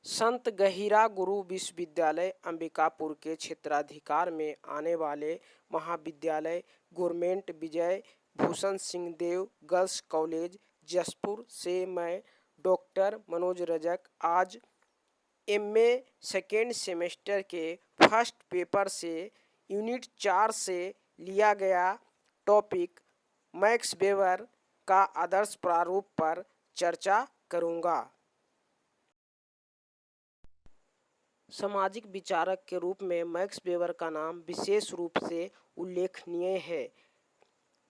संत गहिरा गुरु विश्वविद्यालय अंबिकापुर के क्षेत्राधिकार में आने वाले महाविद्यालय गवर्नमेंट विजय भूषण सिंह देव गर्ल्स कॉलेज जसपुर से मैं डॉक्टर मनोज रजक आज एमए सेकेंड सेमेस्टर के फर्स्ट पेपर से यूनिट 4 से लिया गया टॉपिक मैक्स वेबर का आदर्श प्रारूप पर चर्चा करूँगा। सामाजिक विचारक के रूप में मैक्स वेबर का नाम विशेष रूप से उल्लेखनीय है।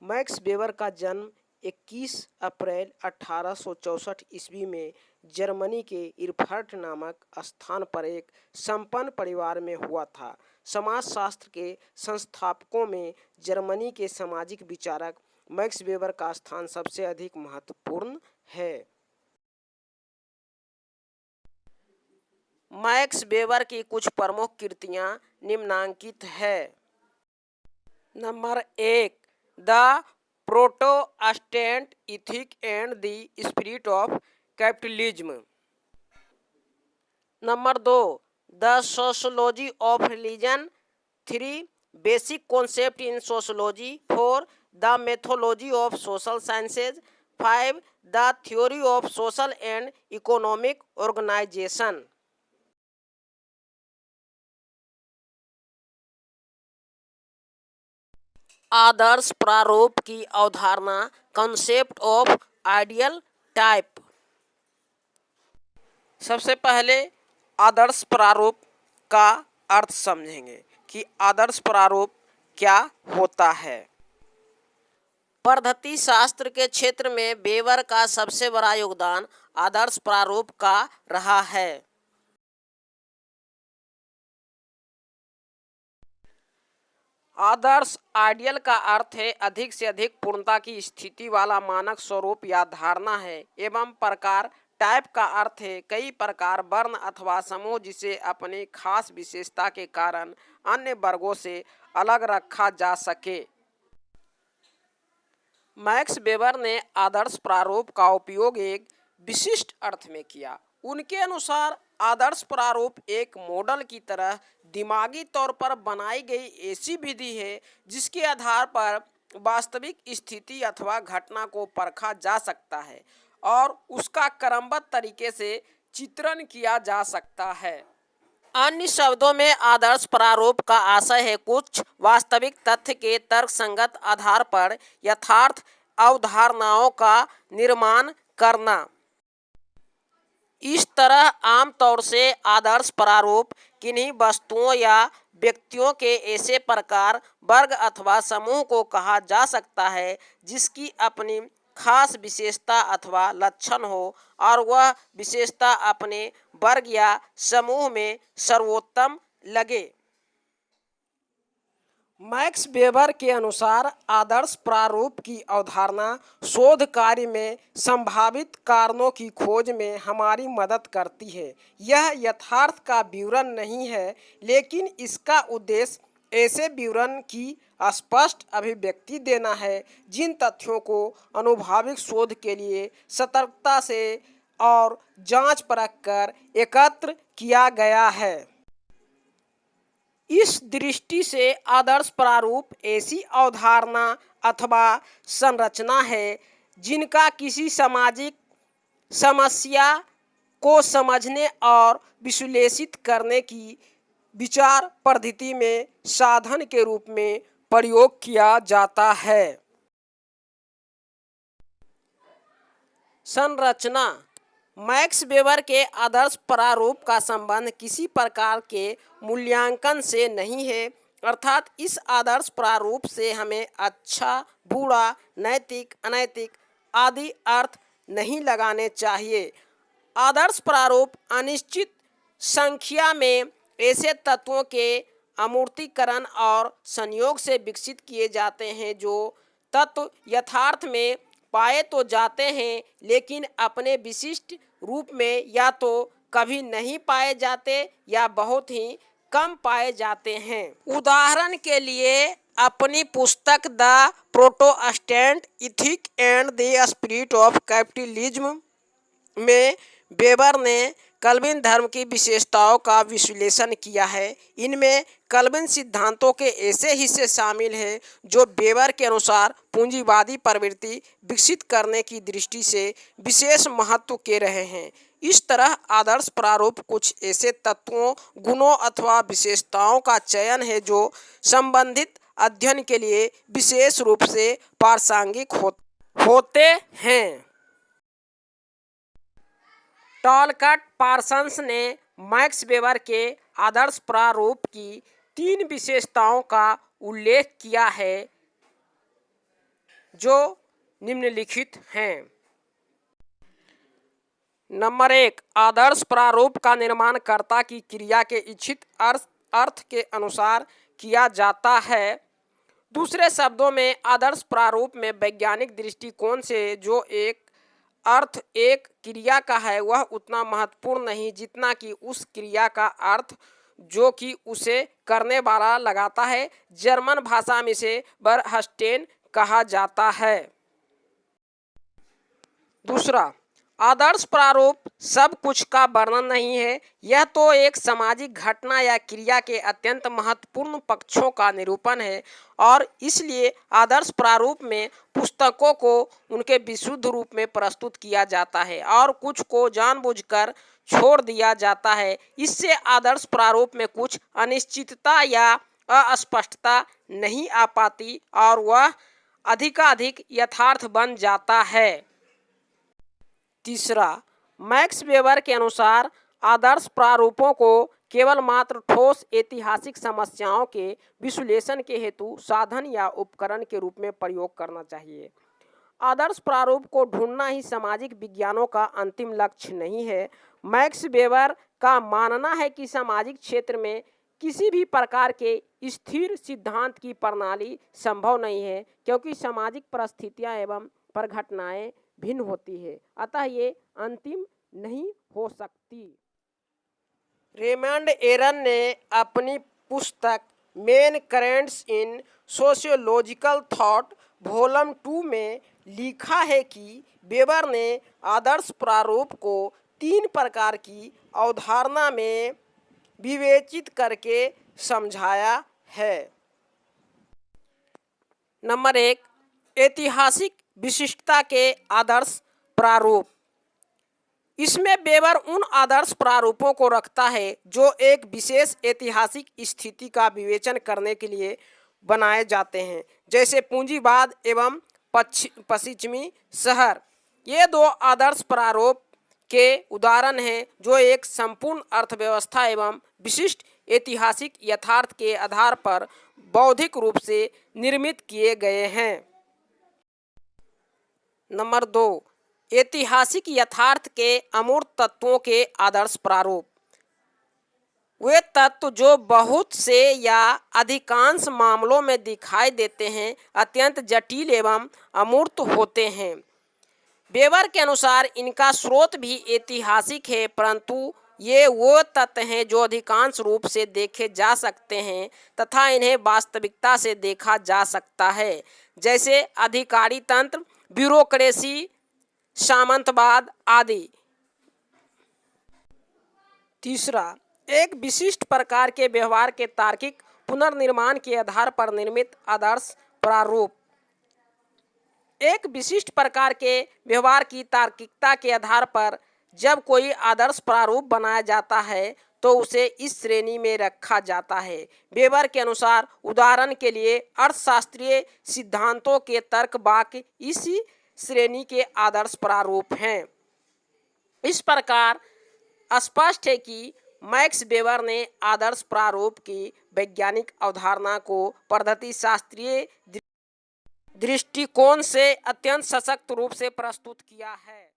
मैक्स वेबर का जन्म 21 अप्रैल 1864 ईस्वी में जर्मनी के इरफर्ट नामक स्थान पर एक संपन्न परिवार में हुआ था। समाजशास्त्र के संस्थापकों में जर्मनी के सामाजिक विचारक मैक्स वेबर का स्थान सबसे अधिक महत्वपूर्ण है। मैक्स वेबर की कुछ प्रमुख कृतियां निम्नांकित है। Number 1, the Protestant ethic and the spirit of capitalism. Number 2, the sociology of religion, 3 basic concept in sociology, 4 the methodology of social sciences, 5 the theory of social and economic organisation. आदर्श प्रारूप की अवधारणा, कॉन्सेप्ट ऑफ आइडियल टाइप। सबसे पहले आदर्श प्रारूप का अर्थ समझेंगे कि आदर्श प्रारूप क्या होता है। पद्धति शास्त्र के क्षेत्र में वेबर का सबसे बड़ा योगदान आदर्श प्रारूप का रहा है। आदर्श आइडियल का अर्थ है अधिक से अधिक पूर्णता की स्थिति वाला मानक स्वरूप या धारणा है। एवं प्रकार टाइप का अर्थ है कई प्रकार, वर्ण अथवा समूह जिसे अपनी खास विशेषता के कारण अन्य वर्गों से अलग रखा जा सके। मैक्स वेबर ने आदर्श प्रारूप का उपयोग एक विशिष्ट अर्थ में किया। उनके अनुसार आदर्श प्रारूप एक मॉडल की तरह दिमागी तौर पर बनाई गई ऐसी विधि है जिसके आधार पर वास्तविक स्थिति अथवा घटना को परखा जा सकता है और उसका क्रमबद्ध तरीके से चित्रण किया जा सकता है। अन्य शब्दों में आदर्श प्रारूप का आशय है कुछ वास्तविक तथ्य के तर्कसंगत आधार पर यथार्थ अवधारणाओं का निर्माण करना। इस तरह आमतौर से आदर्श प्रारूप किन्हीं वस्तुओं या व्यक्तियों के ऐसे प्रकार, वर्ग अथवा समूह को कहा जा सकता है जिसकी अपनी खास विशेषता अथवा लक्षण हो और वह विशेषता अपने वर्ग या समूह में सर्वोत्तम लगे। मैक्स वेबर के अनुसार आदर्श प्रारूप की अवधारणा शोध कार्य में संभावित कारणों की खोज में हमारी मदद करती है। यह यथार्थ का विवरण नहीं है, लेकिन इसका उद्देश्य ऐसे विवरण की स्पष्ट अभिव्यक्ति देना है जिन तथ्यों को अनुभवनिक शोध के लिए सतर्कता से और जांच परख कर एकत्र किया गया है। इस दृष्टि से आदर्श प्रारूप ऐसी अवधारणा अथवा संरचना है जिनका किसी सामाजिक समस्या को समझने और विश्लेषित करने की विचार पद्धति में साधन के रूप में प्रयोग किया जाता है। संरचना। मैक्स वेबर के आदर्श प्रारूप का संबंध किसी प्रकार के मूल्यांकन से नहीं है, अर्थात इस आदर्श प्रारूप से हमें अच्छा, बुरा, नैतिक, अनैतिक आदि अर्थ नहीं लगाने चाहिए। आदर्श प्रारूप अनिश्चित संख्या में ऐसे तत्वों के अमूर्तीकरण और संयोग से विकसित किए जाते हैं जो तत्व यथार्थ में पाए तो जाते हैं लेकिन अपने विशिष्ट रूप में या तो कभी नहीं पाए जाते या बहुत ही कम पाए जाते हैं। उदाहरण के लिए अपनी पुस्तक the Protestant ethic and the spirit of capitalism में वेबर ने कल्विन धर्म की विशेषताओं का विश्लेषण किया है। इनमें कल्विन सिद्धांतों के ऐसे हिस्से शामिल हैं जो वेबर के अनुसार पूंजीवादी प्रवृत्ति विकसित करने की दृष्टि से विशेष महत्व के रहे हैं। इस तरह आदर्श प्रारूप कुछ ऐसे तत्वों, गुणों अथवा विशेषताओं का चयन है जो संबंधित अध्ययन के लिए विशेष रूप से प्रासंगिक होते हैं। टॉलकट पार्सन्स ने मैक्स वेबर के आदर्श प्रारूप की 3 विशेषताओं का उल्लेख किया है जो निम्नलिखित हैं। नंबर 1, आदर्श प्रारूप का निर्माण कर्ता की क्रिया के इच्छित अर्थ के अनुसार किया जाता है। दूसरे शब्दों में, आदर्श प्रारूप में वैज्ञानिक दृष्टिकोण से जो एक अर्थ एक क्रिया का है वह उतना महत्वपूर्ण नहीं जितना कि उस क्रिया का अर्थ जो कि उसे करने वाला लगाता है। जर्मन भाषा में इसे बरहस्टेन कहा जाता है। दूसरा, आदर्श प्रारूप सब कुछ का वर्णन नहीं है, यह तो एक सामाजिक घटना या क्रिया के अत्यंत महत्वपूर्ण पक्षों का निरूपण है और इसलिए आदर्श प्रारूप में पुस्तकों को उनके विशुद्ध रूप में प्रस्तुत किया जाता है और कुछ को जानबूझकर छोड़ दिया जाता है। इससे आदर्श प्रारूप में कुछ अनिश्चितता या अस्पष्टता नहीं आ पाती और वह अधिकाधिक यथार्थ बन जाता है। तीसरा, मैक्स वेबर के अनुसार आदर्श प्रारूपों को केवल मात्र ठोस ऐतिहासिक समस्याओं के विश्लेषण के हेतु साधन या उपकरण के रूप में प्रयोग करना चाहिए। आदर्श प्रारूप को ढूंढना ही सामाजिक विज्ञानों का अंतिम लक्ष्य नहीं है। मैक्स वेबर का मानना है कि सामाजिक क्षेत्र में किसी भी प्रकार के स्थिर सिद्धांत की प्रणाली संभव नहीं है क्योंकि सामाजिक परिस्थितियां एवं परिघटनाएं भिन्न होती है, अतः ये अंतिम नहीं हो सकती। रेमंड एरन ने अपनी पुस्तक मेन करेंट्स इन सोशियोलॉजिकल थॉट वॉल्यूम 2 में लिखा है कि वेबर ने आदर्श प्रारूप को 3 प्रकार की अवधारणा में विवेचित करके समझाया है। नंबर 1, ऐतिहासिक विशिष्टता के आदर्श प्रारूप। इसमें वेबर उन आदर्श प्रारूपों को रखता है जो एक विशेष ऐतिहासिक स्थिति का विवेचन करने के लिए बनाए जाते हैं, जैसे पूंजीवाद एवं पश्चिमी शहर। ये 2 आदर्श प्रारूप के उदाहरण हैं जो एक संपूर्ण अर्थव्यवस्था एवं विशिष्ट ऐतिहासिक यथार्थ के आधार पर बौद्धिक रूप से निर्मित किए गए हैं। नंबर 2, ऐतिहासिक यथार्थ के अमूर्त तत्वों के आदर्श प्रारूप। वे तत्व जो बहुत से या अधिकांश मामलों में दिखाई देते हैं अत्यंत जटिल एवं अमूर्त होते हैं। वेबर के अनुसार इनका स्रोत भी ऐतिहासिक है, परंतु ये वो तत्व हैं जो अधिकांश रूप से देखे जा सकते हैं तथा इन्हें वास्तविकता से देखा जा सकता है, जैसे अधिकारी तंत्र, ब्यूरोक्रेसी, सामंतवाद आदि। तीसरा, एक विशिष्ट प्रकार के व्यवहार के तार्किक पुनर्निर्माण के आधार पर निर्मित आदर्श प्रारूप। एक विशिष्ट प्रकार के व्यवहार की तार्किकता के आधार पर जब कोई आदर्श प्रारूप बनाया जाता है तो उसे इस श्रेणी में रखा जाता है। वेबर के अनुसार उदाहरण के लिए अर्थशास्त्रीय सिद्धांतों के तर्क वाक्य इसी श्रेणी के आदर्श प्रारूप हैं। इस प्रकार स्पष्ट है कि मैक्स वेबर ने आदर्श प्रारूप की वैज्ञानिक अवधारणा को पद्धति शास्त्रीय दृष्टिकोण से अत्यंत सशक्त रूप से प्रस्तुत किया है।